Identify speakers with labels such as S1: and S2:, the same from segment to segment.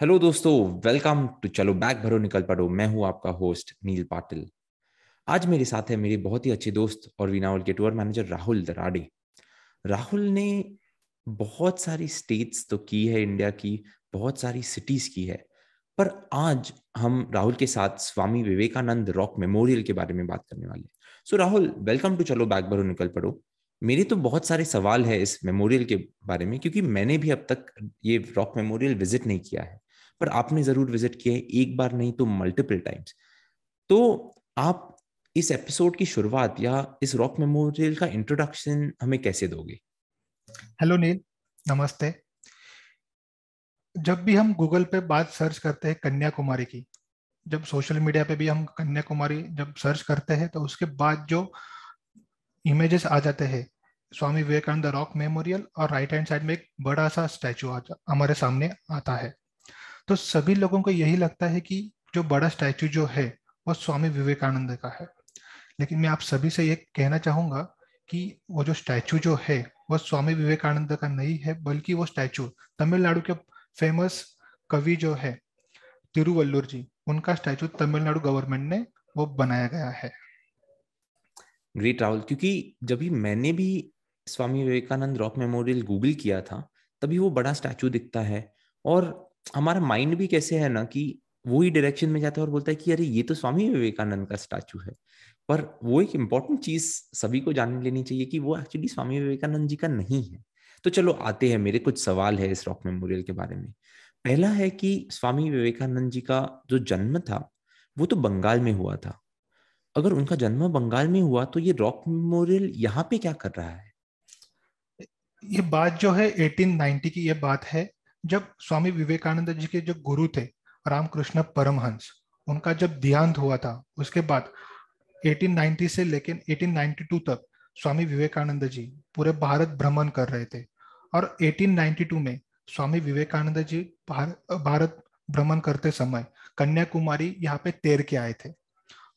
S1: Hello दोस्तों। Welcome to चलो bag भरो निकल पड़ो। मैं हूं आपका होस्ट नील पाटिल। आज मेरे साथ है मेरे बहुत ही अच्छे दोस्त और वीनावल के टूर मैनेजर राहुल दराड़े। राहुल ने बहुत सारी स्टेट्स तो की है इंडिया की, बहुत सारी सिटीज की है। पर आज हम राहुल के साथ स्वामी विवेकानंद रॉक मेमोरियल के बारे में बात करने वाले हैं। सो राहुल, वेलकम टू चलो बैग भरो निकल पड़ो। मेरे तो बहुत सारे सवाल है इस मेमोरियल के बारे में, क्योंकि मैंने भी अब तक ये रॉक मेमोरियल विजिट नहीं किया है। पर आपने जरूर विजिट किया है, एक बार नहीं तो मल्टीपल टाइम्स। तो आप इस एपिसोड की शुरुआत या इस रॉक मेमोरियल का इंट्रोडक्शन हमें कैसे दोगे?
S2: हेलो नील। नमस्ते। जब भी हम गूगल पे बात सर्च करते हैं कन्याकुमारी की, जब सोशल मीडिया पे भी हम कन्याकुमारी जब सर्च करते हैं तो उसके बाद जो इमेजेस आ जाते हैं स्वामी विवेकानंद रॉक मेमोरियल, और राइट हैंड साइड में एक बड़ा सा स्टैचू हमारे सामने आता है। तो सभी लोगों को यही लगता है कि जो बड़ा स्टैचू जो है वो स्वामी विवेकानंद का है। लेकिन मैं आप सभी से ये कहना चाहूंगा कि वो जो स्टैचू जो है वो स्वामी विवेकानंद का नहीं है, बल्कि वो स्टैचू तमिलनाडु के फेमस कवि जो है तिरुवल्लुर जी, उनका स्टैचू तमिलनाडु गवर्नमेंट ने वो बनाया गया है।
S1: ग्रेट राहुल, क्योंकि जब भी मैंने भी स्वामी विवेकानंद रॉक मेमोरियल गूगल किया था, तभी वो बड़ा स्टैचू दिखता है। और हमारा माइंड भी कैसे है ना कि वो ही डायरेक्शन में जाता है और बोलता है कि अरे ये तो स्वामी विवेकानंद का स्टैचू है। पर वो एक इम्पॉर्टेंट चीज सभी को जान लेनी चाहिए कि वो एक्चुअली स्वामी विवेकानंद जी का नहीं है। तो चलो आते हैं, मेरे कुछ सवाल है इस रॉक मेमोरियल के बारे में। पहला है कि स्वामी विवेकानंद जी का जो जन्म था वो तो बंगाल में हुआ था। अगर उनका जन्म बंगाल में हुआ तो ये रॉक मेमोरियल यहाँ पे क्या कर रहा है?
S2: ये बात जो है 1890 की ये बात है, जब स्वामी विवेकानंद जी के जो गुरु थे रामकृष्ण परमहंस, उनका जब देहांत हुआ था। उसके बाद 1890 से लेकर 1892 तक स्वामी विवेकानंद जी पूरे भारत भ्रमण कर रहे थे। और 1892 में स्वामी विवेकानंद जी भारत भ्रमण करते समय कन्याकुमारी यहाँ पे तैर के आए थे,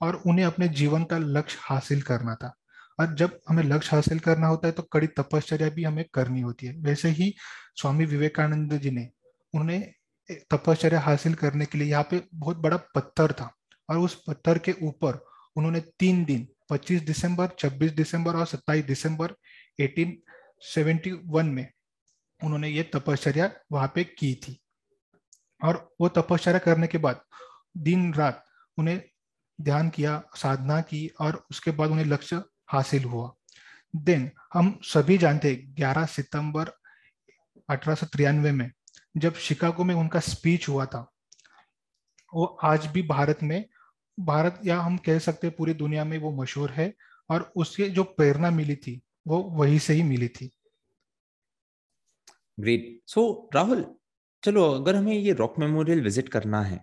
S2: और उन्हें अपने जीवन का लक्ष्य हासिल करना था। और जब हमें लक्ष्य हासिल करना होता है तो कड़ी तपश्चर्या भी हमें करनी होती है। वैसे ही स्वामी विवेकानंद जी ने उन्हें तपश्चर्या हासिल करने के लिए यहाँ पे बहुत बड़ा पत्थर था, और उस पत्थर के ऊपर उन्होंने 3 दिन 25 दिसंबर, 26 दिसंबर और 27 दिसंबर 1871 में उन्होंने ये तपश्चर्या वहां पे की थी। और वो तपश्चर्या करने के बाद दिन रात उन्हें ध्यान किया, साधना की, और उसके बाद उन्हें लक्ष्य हासिल हुआ। देन हम सभी जानते हैं 11 सितंबर 1893 में जब शिकागो में उनका स्पीच हुआ था, वो आज भी भारत में, भारत या हम कह सकते हैं पूरी दुनिया में वो मशहूर है। और उसके जो प्रेरणा मिली थी वो वहीं से ही मिली थी।
S1: ग्रेट। सो राहुल, चलो अगर हमें ये रॉक मेमोरियल विजिट करना है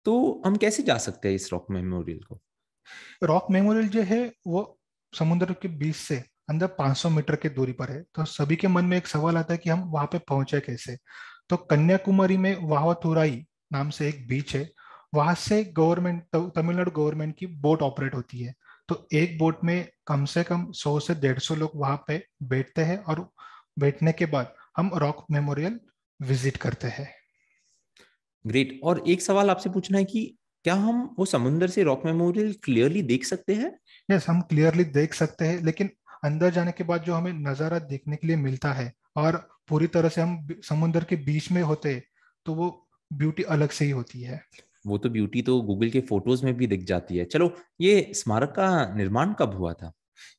S1: तो हम कैसे जा सकते हैं इस रॉक मेमोरियल को?
S2: रॉक मेमोरियल जो है वो समुद्र के बीच से अंदर 500 मीटर की दूरी पर है। तो सभी के मन में एक सवाल आता है कि हम वहां पे पहुंचे कैसे। तो कन्याकुमारी में वावातुराई नाम से एक बीच है। वहां से गवर्नमेंट, तमिलनाडु गवर्नमेंट की बोट ऑपरेट होती है। तो एक बोट में कम से कम 100 से 150 लोग वहां पे बैठते हैं, और बैठने के बाद हम रॉक मेमोरियल विजिट करते हैं।
S1: ग्रेट। और एक सवाल आपसे पूछना है कि क्या हम वो समुंदर से रॉक मेमोरियल क्लियरली देख सकते हैं?
S2: यस, हम क्लियरली देख सकते हैं, लेकिन अंदर जाने के बाद जो हमें नज़ारा देखने के लिए मिलता है, और पूरी तरह से हम समुद्र के बीच में होते हैं, तो वो ब्यूटी अलग से ही होती है।
S1: वो तो ब्यूटी तो गूगल के फोटोज में भी दिख जाती है। चलो, ये स्मारक का निर्माण कब हुआ था?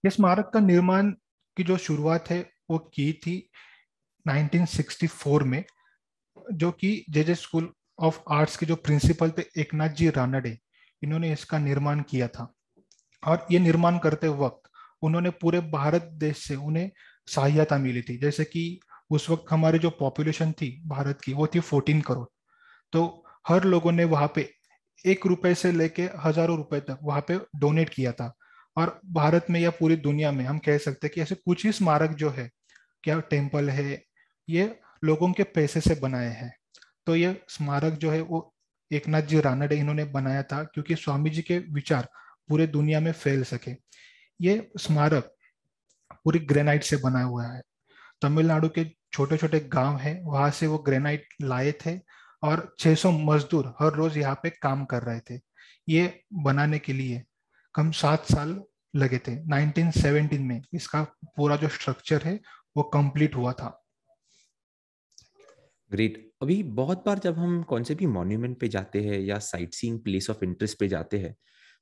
S2: ये स्मारक का निर्माण की जो शुरुआत है वो की थी 1964 में, जो कि जे स्कूल ऑफ आर्ट्स के जो प्रिंसिपल थे एकनाथ जी रानडे, इन्होंने इसका निर्माण किया था। और ये निर्माण करते वक्त उन्होंने पूरे भारत देश से उन्हें सहायता मिली थी। जैसे कि उस वक्त हमारी जो पॉपुलेशन थी भारत की वो थी 14 करोड़। तो हर लोगों ने वहां पे 1 रुपए से लेके हजारों रुपए तक वहां पे डोनेट किया था। और भारत में या पूरी दुनिया में हम कह सकते हैं कि ऐसे कुछ ही स्मारक जो है, क्या टेम्पल है, ये लोगों के पैसे से बनाए हैं। तो ये स्मारक जो है वो एकनाथ जी रानडे इन्होंने बनाया था, क्योंकि स्वामी जी के विचार पूरे दुनिया में फैल सके। ये स्मारक पूरी ग्रेनाइट से बना हुआ है। तमिलनाडु के छोटे छोटे गांव हैं, वहां से वो ग्रेनाइट लाए थे, और 600 मजदूर हर रोज यहाँ पे काम कर रहे थे। ये बनाने के लिए कम 7 साल लगे थे। 1917 में इसका पूरा जो स्ट्रक्चर है वो कंप्लीट हुआ था।
S1: ग्रेट। अभी बहुत बार जब हम कौन से भी मॉन्यूमेंट पे जाते हैं या sight seeing place of interest पे जाते हैं,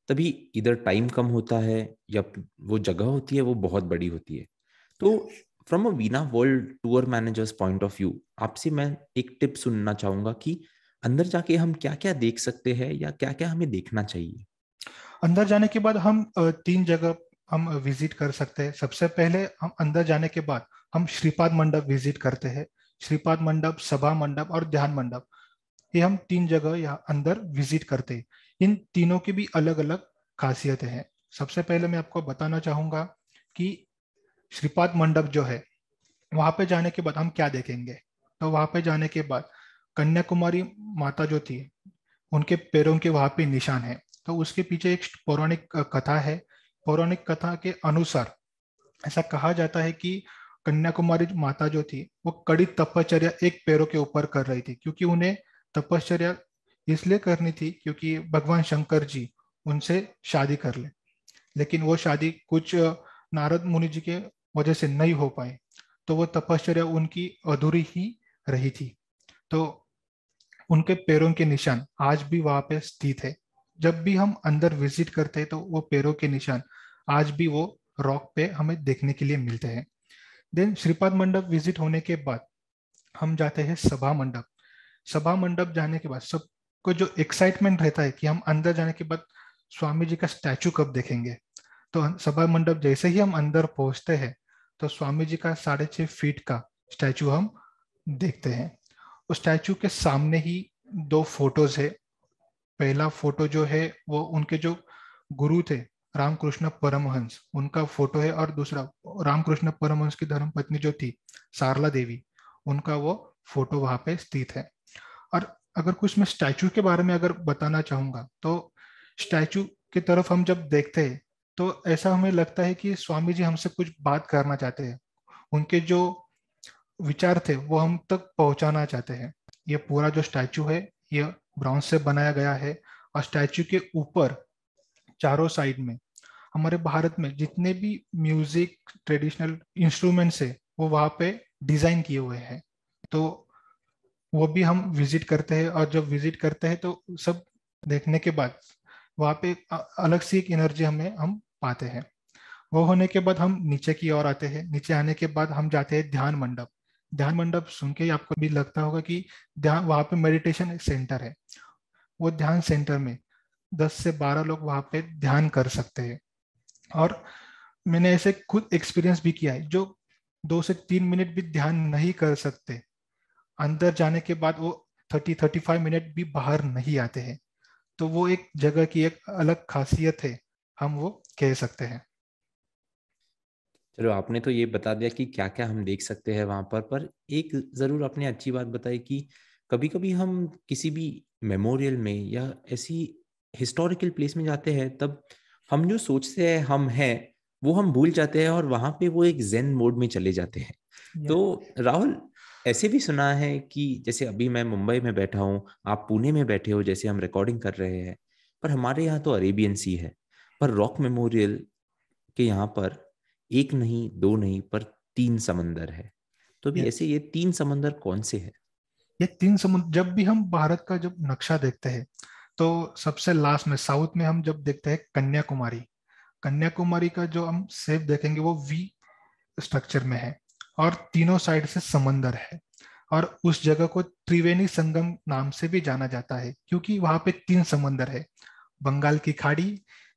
S1: तभी इधर टाइम कम होता है या वो जगह होती है वो बहुत बड़ी होती है। तो from a Veena world tour managers point of view, आपसे मैं एक टिप सुनना चाहूंगा कि अंदर जाके हम क्या क्या देख सकते हैं या क्या क्या हमें देखना चाहिए।
S2: अंदर जाने के बाद हम 3 जगह हम विजिट कर सकते हैं। सबसे पहले हम अंदर जाने के बाद हम श्रीपाद मंडप विजिट करते हैं। श्रीपाद मंडप, सभा मंडप और ध्यान मंडप, ये हम 3 जगह यहाँ अंदर विजिट करते हैं। इन तीनों की भी अलग अलग खासियतें हैं। सबसे पहले मैं आपको बताना चाहूंगा कि श्रीपाद मंडप जो है, वहां पे जाने के बाद हम क्या देखेंगे। तो वहां पे जाने के बाद कन्याकुमारी माता जो थी, उनके पैरों के वहां पे निशान है। तो उसके पीछे एक पौराणिक कथा है। पौराणिक कथा के अनुसार ऐसा कहा जाता है कि कन्याकुमारी माता जो थी वो कड़ी तपश्चर्या एक पैरों के ऊपर कर रही थी, क्योंकि उन्हें तपश्चर्या इसलिए करनी थी क्योंकि भगवान शंकर जी उनसे शादी कर ले। लेकिन वो शादी कुछ नारद मुनि जी के वजह से नहीं हो पाई, तो वो तपश्चर्या उनकी अधूरी ही रही थी। तो उनके पैरों के निशान आज भी वहां पे स्थित है। जब भी हम अंदर विजिट करते हैं तो वो पैरों के निशान आज भी वो रॉक पे हमें देखने के लिए मिलते हैं। देन श्रीपाद मंडप विजिट होने के बाद हम जाते हैं सभा मंडप। सभा मंडप जाने के बाद सबको जो एक्साइटमेंट रहता है कि हम अंदर जाने के बाद स्वामी जी का स्टैचू कब देखेंगे। तो सभा मंडप जैसे ही हम अंदर पहुंचते हैं तो स्वामी जी का 6.5 फीट का स्टैचू हम देखते हैं। उस स्टैचू के सामने ही 2 फोटोज है। पहला फोटो जो है वो उनके जो गुरु थे, रामकृष्ण परमहंस, उनका फोटो है। और दूसरा रामकृष्ण परमहंस की धर्मपत्नी जो थी सारला देवी, उनका वो फोटो वहां पे स्थित है। और अगर कुछ मैं स्टैचू के बारे में अगर बताना चाहूंगा तो स्टैचू की तरफ हम जब देखते हैं तो ऐसा हमें लगता है कि स्वामी जी हमसे कुछ बात करना चाहते हैं। उनके जो विचार थे वो हम तक पहुंचाना चाहते हैं। ये पूरा जो स्टैचू है ये ब्रॉन्ज से बनाया गया है। और स्टैचू के ऊपर चारों साइड में हमारे भारत में जितने भी म्यूजिक ट्रेडिशनल इंस्ट्रूमेंट्स है वो वहाँ पे डिजाइन किए हुए हैं। तो वो भी हम विजिट करते हैं। और जब विजिट करते हैं तो सब देखने के बाद वहाँ पे अलग सी एक एनर्जी हमें हम पाते हैं। वो होने के बाद हम नीचे की ओर आते हैं। नीचे आने के बाद हम जाते हैं ध्यान मंडप। ध्यान मंडप सुन के ही आपको भी लगता होगा कि ध्यान वहाँ पे मेडिटेशन सेंटर है। वो ध्यान सेंटर में 10 से 12 लोग वहाँ पे ध्यान कर सकते हैं। और मैंने ऐसे खुद एक्सपीरियंस भी किया है। जो 2 से 3 मिनट भी ध्यान नहीं कर सकते, अंदर जाने के बाद वो 30-35 मिनट भी बाहर नहीं आते हैं। तो वो एक जगह की एक अलग खासियत है, हम वो कह सकते हैं।
S1: चलो, आपने तो ये बता दिया कि क्या क्या हम देख सकते हैं वहां पर एक जरूर आपने अच्छी बात बताई कि कभी कभी हम किसी भी मेमोरियल में या ऐसी हिस्टोरिकल प्लेस में जाते हैं, तब हम जो सोचते हैं हम हैं वो हम भूल जाते हैं और वहां पे वो एक जेन मोड में चले जाते हैं।
S2: ये
S1: तो राहुल, ऐसे भी सुना है कि जैसे अभी मैं मुंबई में बैठा हूँ, आप पुणे में बैठे हो, जैसे हम रिकॉर्डिंग कर रहे हैं, पर हमारे यहाँ तो अरेबियन सी है, पर रॉक मेमोरियल के यहाँ पर एक नहीं, दो नहीं, पर 3 समंदर है। तो भी
S2: ये
S1: ऐसे ये 3 समंदर कौन से है?
S2: ये 3 समुद्र, जब भी हम भारत का जब नक्शा देखते हैं तो सबसे लास्ट में साउथ में हम जब देखते हैं कन्याकुमारी। कन्याकुमारी का जो हम सेप देखेंगे वो वी स्ट्रक्चर में है और तीनों साइड से समंदर है। और उस जगह को त्रिवेणी संगम नाम से भी जाना जाता है क्योंकि वहां पे 3 समंदर है। बंगाल की खाड़ी,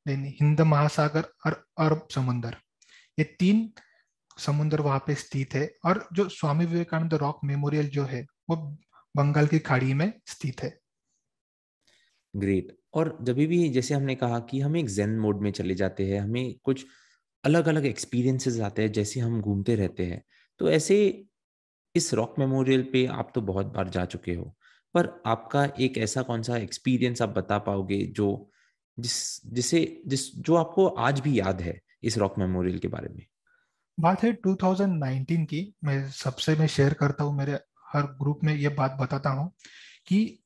S2: देन हिंद महासागर और अरब समुंदर। ये 3 समुंदर वहां पे स्थित है। और जो स्वामी विवेकानंद रॉक मेमोरियल जो है वो बंगाल की खाड़ी में स्थित है।
S1: ग्रेट। और जब भी जैसे हमने कहा कि हम एक जेन मोड में चले जाते हैं, हमें कुछ अलग अलग एक्सपीरियंसेस आते हैं जैसे हम घूमते रहते हैं, तो ऐसे इस रॉक मेमोरियल पे आप तो बहुत बार जा चुके हो, पर आपका एक ऐसा कौन सा एक्सपीरियंस आप बता पाओगे जो जिस जो आपको आज भी याद है इस रॉक मेमोरियल के बारे में?
S2: बात है 2019 की। मैं सबसे मैं शेयर करता हूँ, मेरे हर ग्रुप में ये बात बताता हूँ कि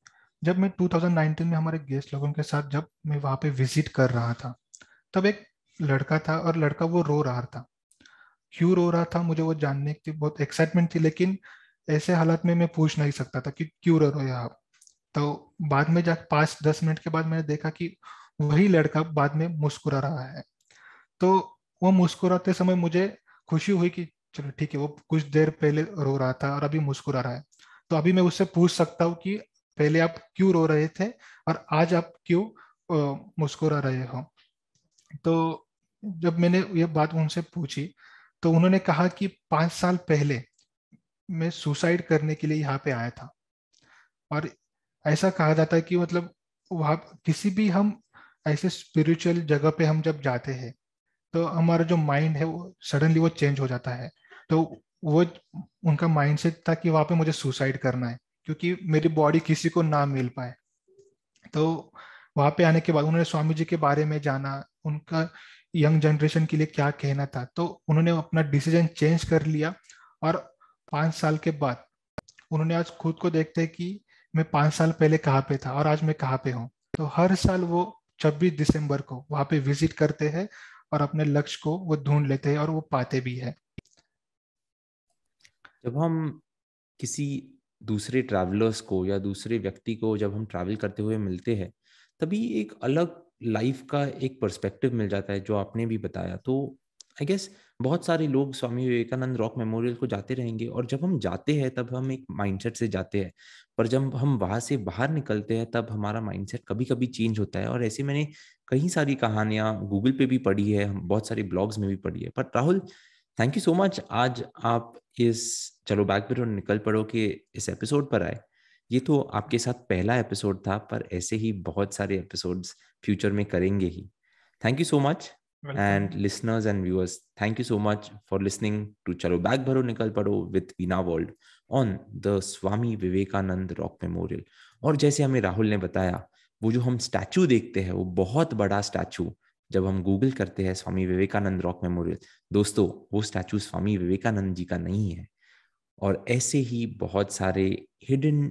S2: जब मैं 2019 में हमारे गेस्ट लोगों के साथ जब मैं वहाँ पे विजिट कर रहा था, तब एक लड़का था और लड़का वो रो रहा था। क्यों रो रहा था मुझे वो जानने की बहुत एक्साइटमेंट थी, लेकिन ऐसे हालात में मैं पूछ नहीं सकता था कि क्यों रो रहे हो आप। तो बाद में जा 5-10 मिनट के बाद मैंने देखा कि वही लड़का बाद में मुस्कुरा रहा है। तो वो मुस्कुराते समय मुझे खुशी हुई कि चलो ठीक है, वो कुछ देर पहले रो रहा था और अभी मुस्कुरा रहा है। तो अभी मैं उससे पूछ सकता हूँ कि पहले आप क्यों रो रहे थे और आज आप क्यों मुस्कुरा रहे हो। तो जब मैंने ये बात उनसे पूछी तो उन्होंने कहा कि 5 साल पहले मैं सुसाइड करने के लिए यहाँ पे आया था। और ऐसा कहा जाता है कि मतलब वहाँ किसी भी हम ऐसे स्पिरिचुअल जगह पे हम जब जाते हैं तो हमारा जो माइंड है वो सडनली वो चेंज हो जाता है। तो वो उनका माइंडसेट था कि वहाँ पे मुझे सुसाइड करना है क्योंकि मेरी बॉडी किसी को ना मिल पाए। तो वहाँ पे आने के बाद उन्होंने स्वामी जी के बारे में जाना, उनका यंग जनरेशन के लिए क्या कहना था, तो उन्होंने अपना डिसीजन चेंज कर लिया। और 5 साल के बाद उन्होंने आज खुद को देखते हैं कि मैं 5 साल पहले कहाँ पे था और आज मैं कहाँ पे हूँ। तो हर साल वो 26 दिसंबर को वहाँ पे विजिट करते हैं और अपने लक्ष्य को वो ढूंढ लेते हैं और वो पाते भी है।
S1: जब हम किसी दूसरे ट्रैवलर्स को या दूसरे व्यक्ति को जब हम ट्रैवल करते हुए मिलते हैं, तभी एक अलग लाइफ का एक पर्सपेक्टिव मिल जाता है, जो आपने भी बताया। तो आई गेस बहुत सारे लोग स्वामी विवेकानंद रॉक मेमोरियल को जाते रहेंगे, और जब हम जाते हैं तब हम एक माइंडसेट से जाते हैं, पर जब हम वहाँ से बाहर निकलते हैं तब हमारा माइंडसेट कभी कभी चेंज होता है। और ऐसे मैंने कई सारी कहानियां गूगल पे भी पढ़ी है, हम बहुत सारे ब्लॉग्स में भी पढ़ी है। पर Rahul, thank you so much, आज आप इस चलो बैक पर निकल पड़ो के इस एपिसोड पर आए। ये तो आपके साथ पहला एपिसोड था, पर ऐसे ही बहुत सारे एपिसोड्स फ्यूचर में करेंगे ही। Thank you so much.
S2: Welcome.
S1: And listeners and viewers, thank you so much for listening to चलो बैक भरो निकल पड़ो with Veena World on the Swami Vivekananda Rock Memorial. और जैसे हमें राहुल ने बताया, वो जो हम स्टैचू देखते हैं, वो बहुत बड़ा स्टैचू, जब हम गूगल करते हैं स्वामी विवेकानंद रॉक मेमोरियल, दोस्तों वो स्टैचू स्वामी विवेकानंद जी का नहीं है। और ऐसे ही बहुत सारे हिडन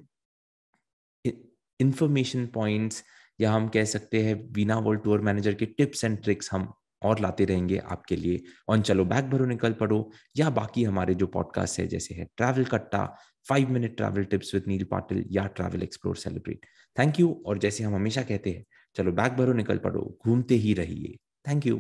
S1: इंफॉर्मेशन पॉइंट्स, या हम कह सकते हैं वीना वर्ल्ड टूर मैनेजर के टिप्स एंड ट्रिक्स हम और लाते रहेंगे आपके लिए ऑन चलो बैक भरो निकल पड़ो, या बाकी हमारे जो पॉडकास्ट है जैसे है ट्रैवल कट्टा, 5 मिनट ट्रैवल टिप्स विद नील पाटिल, या travel explore celebrate. Thank you. और जैसे हम हमेशा कहते हैं, चलो बैक भरो निकल पड़ो, घूमते ही रहिए। Thank you.